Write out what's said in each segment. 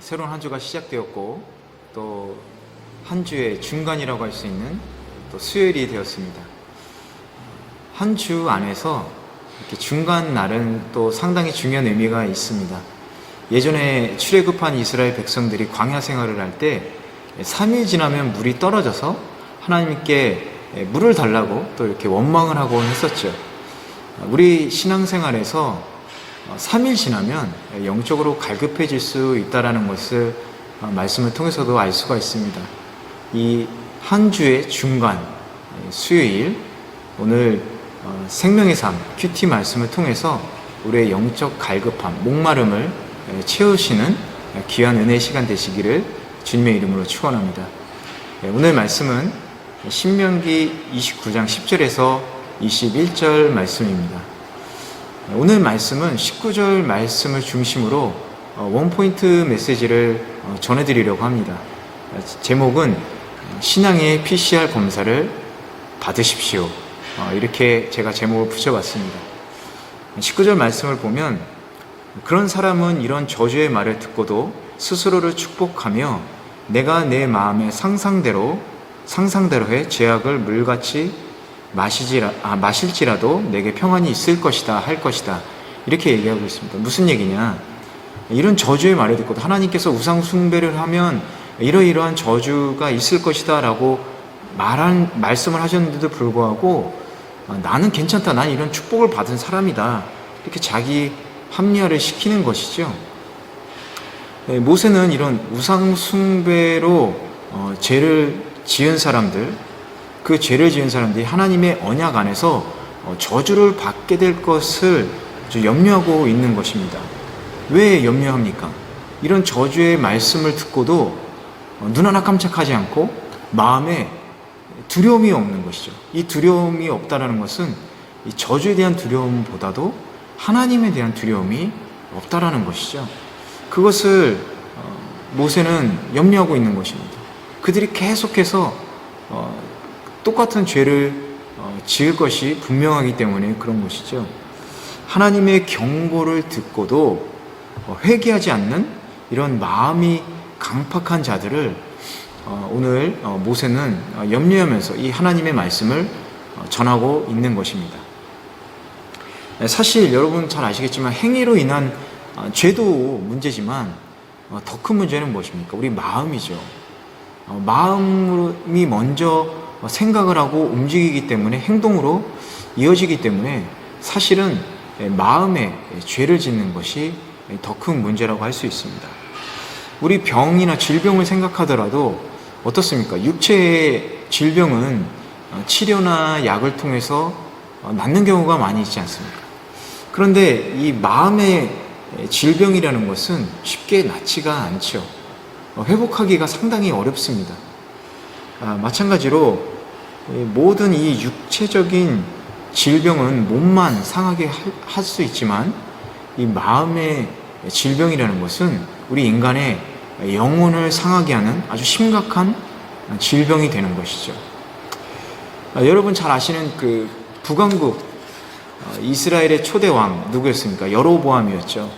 새로운 한 주가 시작되었고 또 한 주의 중간이라고 할 수 있는 또 수요일이 되었습니다. 한 주 안에서 이렇게 중간 날은 또 상당히 중요한 의미가 있습니다. 예전에 출애굽한 이스라엘 백성들이 광야 생활을 할 때 3일 지나면 물이 떨어져서 하나님께 물을 달라고 또 이렇게 원망을 하곤 했었죠. 우리 신앙생활에서 3일 지나면 영적으로 갈급해질 수 있다는 것을 말씀을 통해서도 알 수가 있습니다. 이 한 주의 중간 수요일, 오늘 생명의 삶 큐티 말씀을 통해서 우리의 영적 갈급함, 목마름을 채우시는 귀한 은혜의 시간 되시기를 주님의 이름으로 축원합니다. 오늘 말씀은 신명기 29장 10절에서 21절 말씀입니다. 오늘 말씀은 19절 말씀을 중심으로 원포인트 메시지를 전해드리려고 합니다. 제목은 신앙의 PCR 검사를 받으십시오. 이렇게 제가 제목을 붙여봤습니다. 19절 말씀을 보면 그런 사람은 이런 저주의 말을 듣고도 스스로를 축복하며 내가 내 마음의 상상대로 해 죄악을 물같이 마실지라도 내게 평안이 있을 것이다 할 것이다 이렇게 얘기하고 있습니다. 무슨 얘기냐? 이런 저주의 말을 듣고도 하나님께서 우상 숭배를 하면 이러이러한 저주가 있을 것이다 라고 말씀을 하셨는데도 불구하고 나는 괜찮다, 난 이런 축복을 받은 사람이다 이렇게 자기 합리화를 시키는 것이죠. 모세는 이런 우상 숭배로 죄를 지은 사람들, 그 죄를 지은 사람들이 하나님의 언약 안에서 저주를 받게 될 것을 염려하고 있는 것입니다. 왜 염려합니까? 이런 저주의 말씀을 듣고도 눈 하나 깜짝하지 않고 마음에 두려움이 없는 것이죠. 이 두려움이 없다는 것은 이 저주에 대한 두려움보다도 하나님에 대한 두려움이 없다라는 것이죠. 그것을 모세는 염려하고 있는 것입니다. 그들이 계속해서 똑같은 죄를 지을 것이 분명하기 때문에 그런 것이죠. 하나님의 경고를 듣고도 회개하지 않는 이런 마음이 강팍한 자들을 오늘 모세는 염려하면서 이 하나님의 말씀을 전하고 있는 것입니다. 사실 여러분 잘 아시겠지만 행위로 인한 죄도 문제지만 더 큰 문제는 무엇입니까? 우리 마음이죠. 마음이 먼저 생각을 하고 움직이기 때문에 행동으로 이어지기 때문에 사실은 마음에 죄를 짓는 것이 더 큰 문제라고 할 수 있습니다. 우리 병이나 질병을 생각하더라도 어떻습니까? 육체의 질병은 치료나 약을 통해서 낫는 경우가 많이 있지 않습니까? 그런데 이 마음의 질병이라는 것은 쉽게 낫지가 않죠. 회복하기가 상당히 어렵습니다. 마찬가지로 모든 이 육체적인 질병은 몸만 상하게 할 수 있지만 이 마음의 질병이라는 것은 우리 인간의 영혼을 상하게 하는 아주 심각한 질병이 되는 것이죠. 여러분 잘 아시는 그 북왕국 이스라엘의 초대 왕 누구였습니까? 여로보암이었죠.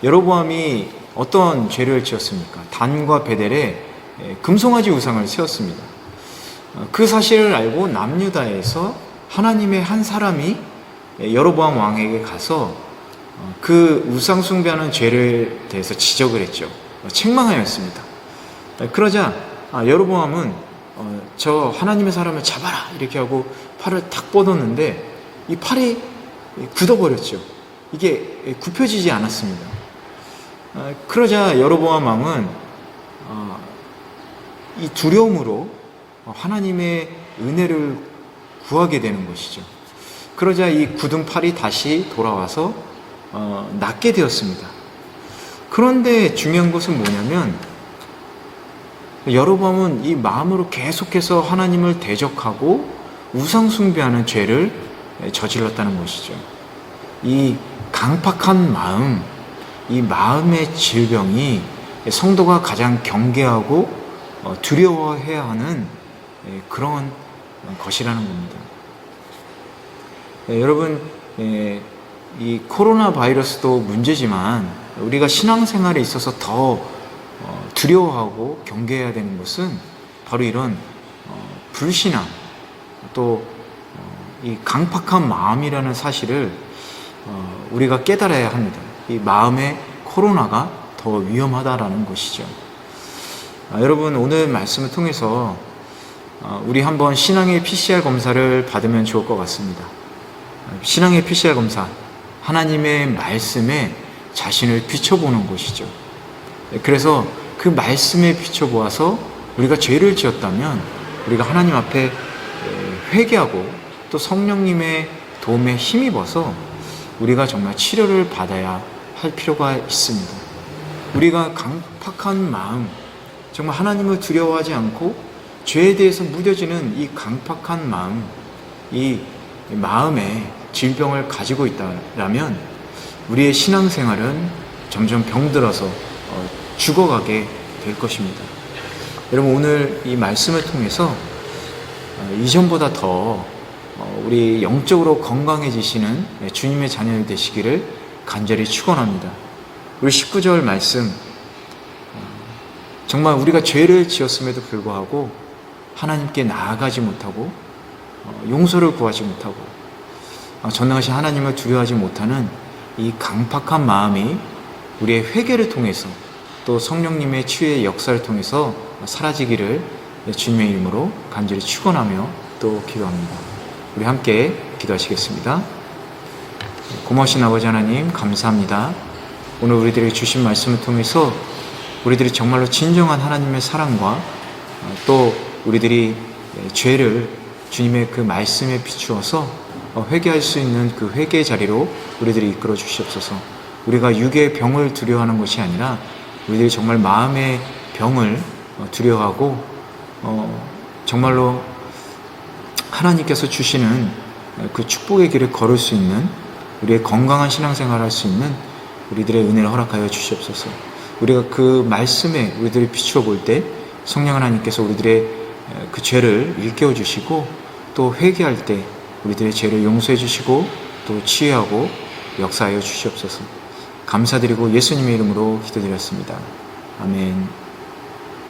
여로보암이 어떤 죄를 지었습니까? 단과 베델에 금송아지 우상을 세웠습니다. 그 사실을 알고 남유다에서 하나님의 한 사람이 여로보암 왕에게 가서 그 우상 숭배하는 죄를 대해서 지적을 했죠. 책망하였습니다. 그러자 여로보암은 저 하나님의 사람을 잡아라 이렇게 하고 팔을 탁 뻗었는데 이 팔이 굳어버렸죠. 이게 굽혀지지 않았습니다. 그러자 여로보암 왕은 이 두려움으로 하나님의 은혜를 구하게 되는 것이죠. 그러자 이 굳은 팔이 다시 돌아와서 낫게 되었습니다. 그런데 중요한 것은 뭐냐면 여로보암은 이 마음으로 계속해서 하나님을 대적하고 우상 숭배하는 죄를 저질렀다는 것이죠. 이 강팍한 마음, 이 마음의 질병이 성도가 가장 경계하고 두려워해야 하는 그런 것이라는 겁니다. 여러분, 이 코로나 바이러스도 문제지만 우리가 신앙생활에 있어서 더 두려워하고 경계해야 되는 것은 바로 이런 불신앙, 또 이 강팍한 마음이라는 사실을 우리가 깨달아야 합니다. 이 마음의 코로나가 더 위험하다라는 것이죠. 여러분, 오늘 말씀을 통해서 우리 한번 신앙의 PCR 검사를 받으면 좋을 것 같습니다. 신앙의 PCR 검사, 하나님의 말씀에 자신을 비춰보는 것이죠. 그래서 그 말씀에 비춰보아서 우리가 죄를 지었다면 우리가 하나님 앞에 회개하고 또 성령님의 도움에 힘입어서 우리가 정말 치료를 받아야 할 필요가 있습니다. 우리가 강팍한 마음, 정말 하나님을 두려워하지 않고 죄에 대해서 무뎌지는 이 강팍한 마음, 이 마음에 질병을 가지고 있다면 우리의 신앙생활은 점점 병들어서 죽어가게 될 것입니다. 여러분, 오늘 이 말씀을 통해서 이전보다 더 우리 영적으로 건강해지시는 주님의 자녀들 되시기를 간절히 축원합니다. 우리 19절 말씀, 정말 우리가 죄를 지었음에도 불구하고 하나님께 나아가지 못하고 용서를 구하지 못하고 전능하신 하나님을 두려워하지 못하는 이 강팍한 마음이 우리의 회개를 통해서 또 성령님의 치유의 역사를 통해서 사라지기를 주님의 이름으로 간절히 축원하며 또 기도합니다. 우리 함께 기도하시겠습니다. 고마우신 아버지 하나님, 감사합니다. 오늘 우리들에게 주신 말씀을 통해서 우리들이 정말로 진정한 하나님의 사랑과 또 우리들이 죄를 주님의 그 말씀에 비추어서 회개할 수 있는 그 회개의 자리로 우리들이 이끌어 주시옵소서. 우리가 육의 병을 두려워하는 것이 아니라 우리들이 정말 마음의 병을 두려워하고 정말로 하나님께서 주시는 그 축복의 길을 걸을 수 있는 우리의 건강한 신앙생활을 할 수 있는 우리들의 은혜를 허락하여 주시옵소서. 우리가 그 말씀에 우리들이 비추어 볼 때 성령 하나님께서 우리들의 그 죄를 일깨워 주시고 또 회개할 때 우리들의 죄를 용서해 주시고 또 치유하고 역사하여 주시옵소서. 감사드리고 예수님의 이름으로 기도드렸습니다. 아멘.